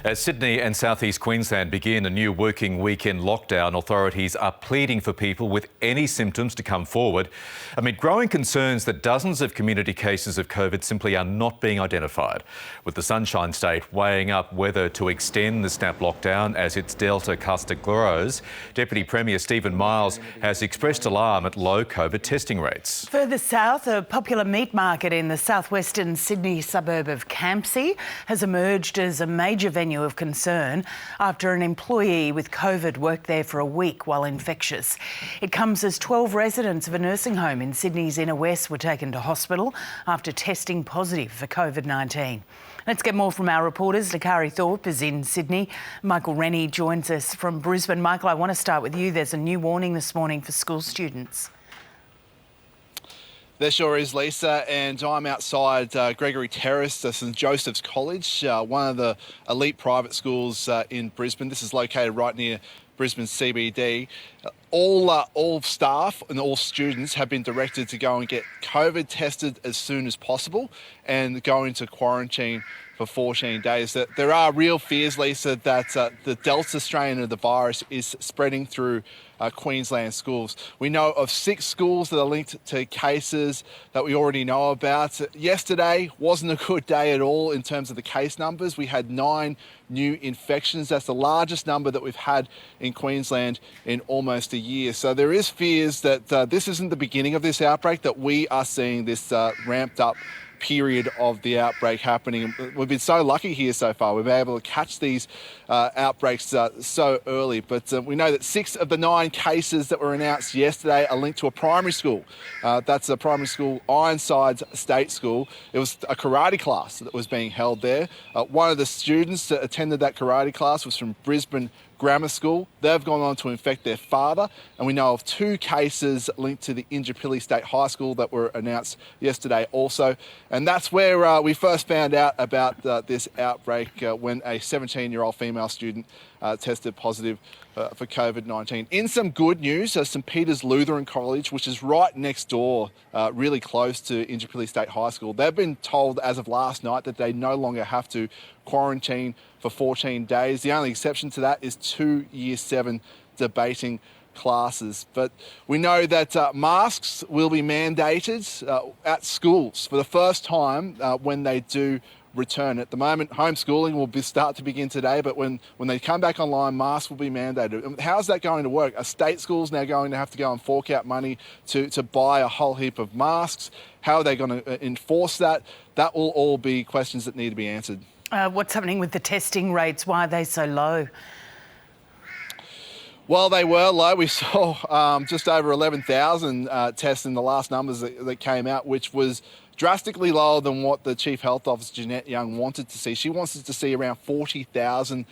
As Sydney and southeast Queensland begin a new working weekend lockdown, authorities are pleading for people with any symptoms to come forward amid growing concerns that dozens of community cases of COVID simply are not being identified. With the Sunshine State weighing up whether to extend the snap lockdown as its Delta cluster grows, Deputy Premier Stephen Miles has expressed alarm at low COVID testing rates. Further south, a popular meat market in the southwestern Sydney suburb of Campsie has emerged as a major venue of concern after an employee with COVID worked there for a week while infectious. It comes as 12 residents of a nursing home in Sydney's inner west were taken to hospital after testing positive for COVID-19. Let's get more from our reporters. Nakari Thorpe is in Sydney. Michael Rennie joins us from Brisbane. Michael, I want to start with you. There's a new warning this morning for school students. There sure is, Lisa, and I'm outside Gregory Terrace, St Joseph's College, one of the elite private schools in Brisbane. This is located right near Brisbane CBD. All staff and all students have been directed to go and get COVID tested as soon as possible and go into quarantine for 14 days. There are real fears, Lisa, that the Delta strain of the virus is spreading through Queensland schools. We know of 6 schools that are linked to cases that we already know about. Yesterday wasn't a good day at all in terms of the case numbers. We had 9 new infections. That's the largest number that we've had in Queensland in almost a year. So there is fears that this isn't the beginning of this outbreak, that we are seeing this ramped up period of the outbreak happening. We've been so lucky here so far. We've been able to catch these outbreaks so early, but we know that 6 of the 9 cases that were announced yesterday are linked to a primary school. That's a primary school, Ironsides State School. It was a karate class that was being held there. One of the students that attended that karate class was from Brisbane Grammar School. They've gone on to infect their father, and we know of 2 cases linked to the Indooroopilly State High School that were announced yesterday also. And that's where we first found out about this outbreak when a 17-year-old female student tested positive for COVID-19. In some good news, St Peter's Lutheran College, which is right next door, really close to Indooroopilly State High School, they've been told as of last night that they no longer have to quarantine for 14 days. The only exception to that is 2 Year 7 debating classes. But we know that masks will be mandated at schools for the first time when they do return. At the moment, homeschooling will start to begin today, but when they come back online, masks will be mandated. How's that going to work? Are state schools now going to have to go and fork out money to buy a whole heap of masks? How are they going to enforce that? That will all be questions that need to be answered. What's happening with the testing rates? Why are they so low? Well, they were low. We saw just over 11,000 tests in the last numbers that came out, which was drastically lower than what the Chief Health Officer, Jeanette Young, wanted to see. She wants us to see around 40,000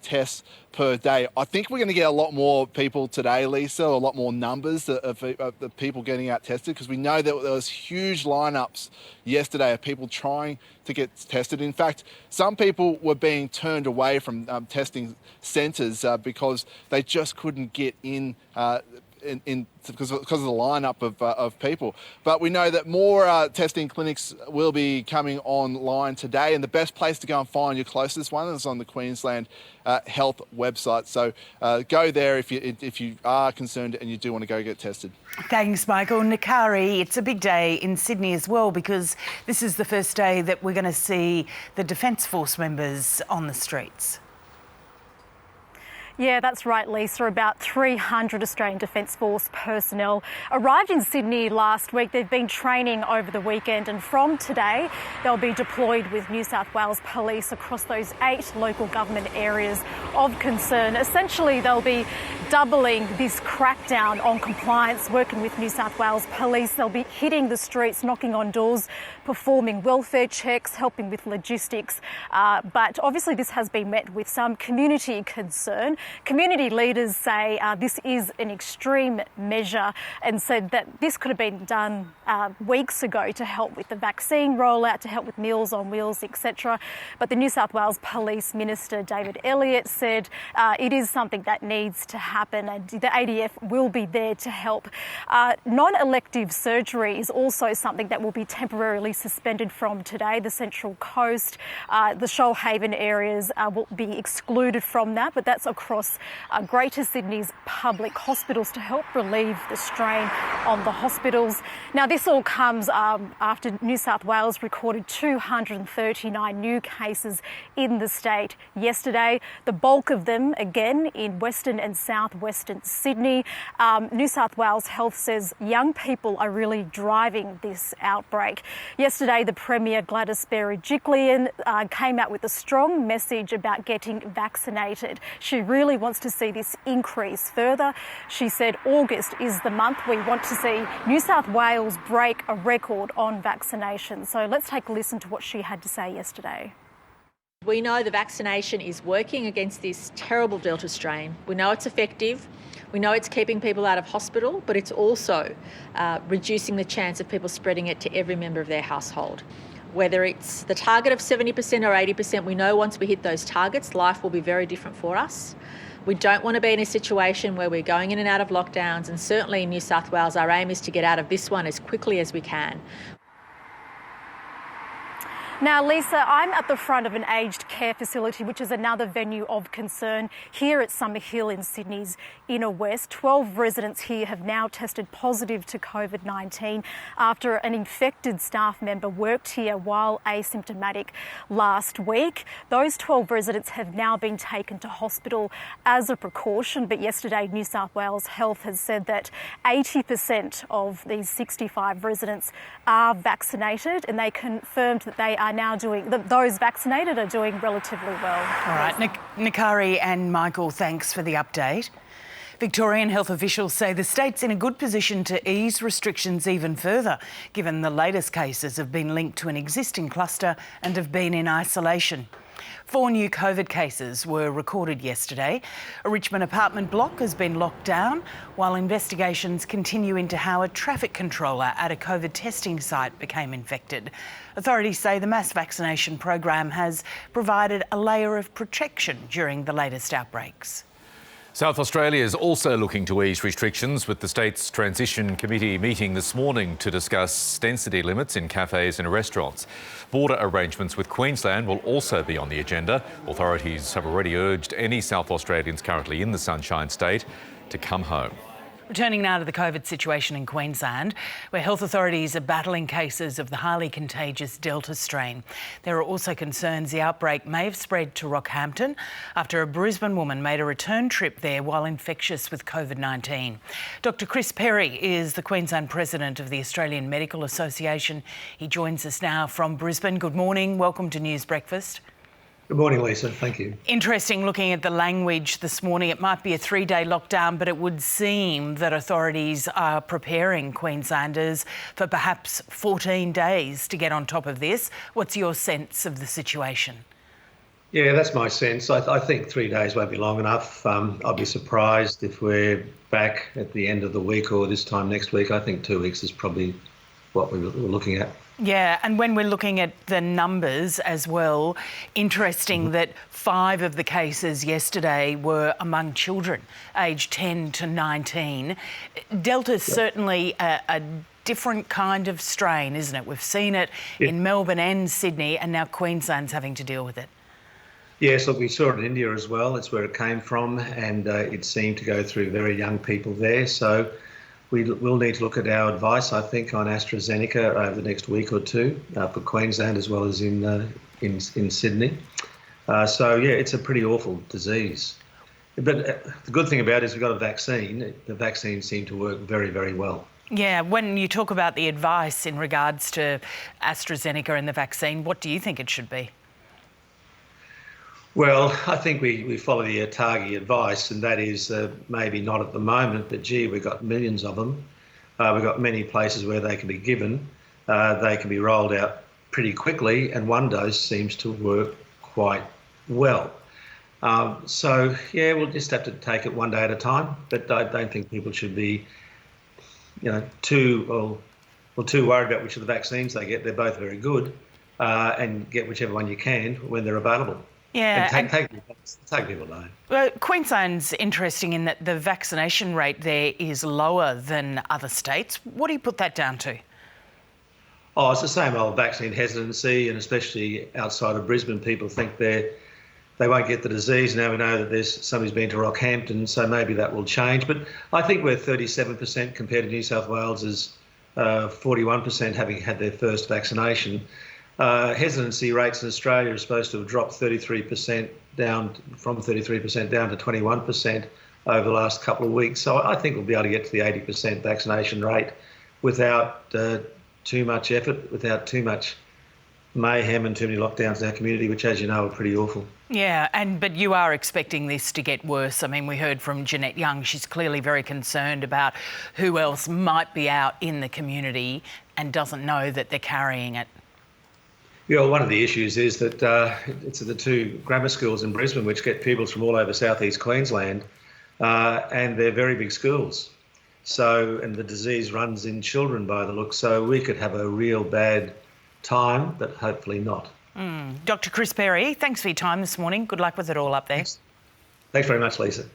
tests per day. I think we're going to get a lot more people today, Lisa, a lot more numbers of the people getting out tested, because we know that there was huge lineups yesterday of people trying to get tested. In fact, some people were being turned away from testing centres because they just couldn't get in because of the lineup of people. But we know that more testing clinics will be coming online today, and the best place to go and find your closest one is on the Queensland Health website. So go there if you are concerned and you do want to go get tested. Thanks, Michael. Nakari, it's a big day in Sydney as well, because this is the first day that we're going to see the Defence Force members on the streets. Yeah, that's right, Lisa. About 300 Australian Defence Force personnel arrived in Sydney last week. They've been training over the weekend, and from today they'll be deployed with New South Wales Police across those 8 local government areas of concern. Essentially, they'll be doubling this crackdown on compliance, working with New South Wales Police. They'll be hitting the streets, knocking on doors, performing welfare checks, helping with logistics. But obviously this has been met with some community concern. Community leaders say this is an extreme measure and said that this could have been done weeks ago to help with the vaccine rollout, to help with Meals on Wheels, etc. But the New South Wales Police Minister, David Elliott, said it is something that needs to happen and the ADF will be there to help. Non-elective surgery is also something that will be temporarily suspended from today. The Central Coast, the Shoalhaven areas will be excluded from that, but that's across Greater Sydney's public hospitals to help relieve the strain on the hospitals. Now, this all comes after New South Wales recorded 239 new cases in the state yesterday, the bulk of them again in Western and South-Western Sydney. New South Wales Health says young people are really driving this outbreak. Yesterday, the Premier Gladys Berejiklian came out with a strong message about getting vaccinated. She really wants to see this increase further. She said August is the month we want to see New South Wales break a record on vaccination. So let's take a listen to what she had to say yesterday. We know the vaccination is working against this terrible Delta strain. We know it's effective. We know it's keeping people out of hospital, but it's also reducing the chance of people spreading it to every member of their household. Whether it's the target of 70% or 80%, we know once we hit those targets, life will be very different for us. We don't want to be in a situation where we're going in and out of lockdowns, and certainly in New South Wales, our aim is to get out of this one as quickly as we can. Now, Lisa, I'm at the front of an aged care facility, which is another venue of concern here at Summer Hill in Sydney's inner west. 12 residents here have now tested positive to COVID-19 after an infected staff member worked here while asymptomatic last week. Those 12 residents have now been taken to hospital as a precaution, but yesterday New South Wales Health has said that 80% of these 65 residents are vaccinated, and they confirmed that they are now those vaccinated are doing relatively well. All right, Nikari and Michael, thanks for the update. Victorian health officials say the state's in a good position to ease restrictions even further, given the latest cases have been linked to an existing cluster and have been in isolation. 4 new COVID cases were recorded yesterday. A Richmond apartment block has been locked down while investigations continue into how a traffic controller at a COVID testing site became infected. Authorities say the mass vaccination program has provided a layer of protection during the latest outbreaks. South Australia is also looking to ease restrictions, with the state's Transition Committee meeting this morning to discuss density limits in cafes and restaurants. Border arrangements with Queensland will also be on the agenda. Authorities have already urged any South Australians currently in the Sunshine State to come home. Returning now to the COVID situation in Queensland, where health authorities are battling cases of the highly contagious Delta strain. There are also concerns the outbreak may have spread to Rockhampton after a Brisbane woman made a return trip there while infectious with COVID-19. Dr Chris Perry is the Queensland President of the Australian Medical Association. He joins us now from Brisbane. Good morning. Welcome to News Breakfast. Good morning, Lisa. Thank you. Interesting looking at the language this morning. It might be a 3-day lockdown, but it would seem that authorities are preparing Queenslanders for perhaps 14 days to get on top of this. What's your sense of the situation? Yeah, that's my sense. I think 3 days won't be long enough. I'll be surprised if we're back at the end of the week or this time next week. I think 2 weeks is probably what we were looking at. Yeah, and when we're looking at the numbers as well, interesting that 5 of the cases yesterday were among children aged 10 to 19. Delta's certainly a different kind of strain, isn't it? We've seen it in Melbourne and Sydney, and now Queensland's having to deal with it. Yes, look, we saw it in India as well. It's where it came from, and it seemed to go through very young people there. So we'll need to look at our advice, I think, on AstraZeneca over the next week or two for Queensland as well as in Sydney. So, yeah, it's a pretty awful disease. But the good thing about it is we've got a vaccine. The vaccine seemed to work very, very well. Yeah, when you talk about the advice in regards to AstraZeneca and the vaccine, what do you think it should be? Well, I think we follow the ATAGI advice, and that is maybe not at the moment, but gee, we've got millions of them. We've got many places where they can be given. They can be rolled out pretty quickly, and one dose seems to work quite well. So, yeah, we'll just have to take it one day at a time. But I don't think people should be, too worried about which of the vaccines they get. They're both very good, and get whichever one you can when they're available. Yeah, and take people down. Well, Queensland's interesting in that the vaccination rate there is lower than other states. What do you put that down to? Oh, it's the same old vaccine hesitancy, and especially outside of Brisbane, people think they won't get the disease. Now we know that there's somebody's been to Rockhampton, so maybe that will change. But I think we're 37% compared to New South Wales is 41% having had their first vaccination. Hesitancy rates in Australia are supposed to have dropped 33% down from 33% down to 21% over the last couple of weeks. So I think we'll be able to get to the 80% vaccination rate without too much effort, without too much mayhem and too many lockdowns in our community, which, as you know, are pretty awful. Yeah, but you are expecting this to get worse. I mean, we heard from Jeanette Young. She's clearly very concerned about who else might be out in the community and doesn't know that they're carrying it. Yeah, well, one of the issues is that it's the two grammar schools in Brisbane which get pupils from all over southeast Queensland, and they're very big schools. So, and the disease runs in children by the look, so we could have a real bad time, but hopefully not. Dr. Chris Berry, thanks for your time this morning. Good luck with it all up there. Thanks very much, Lisa.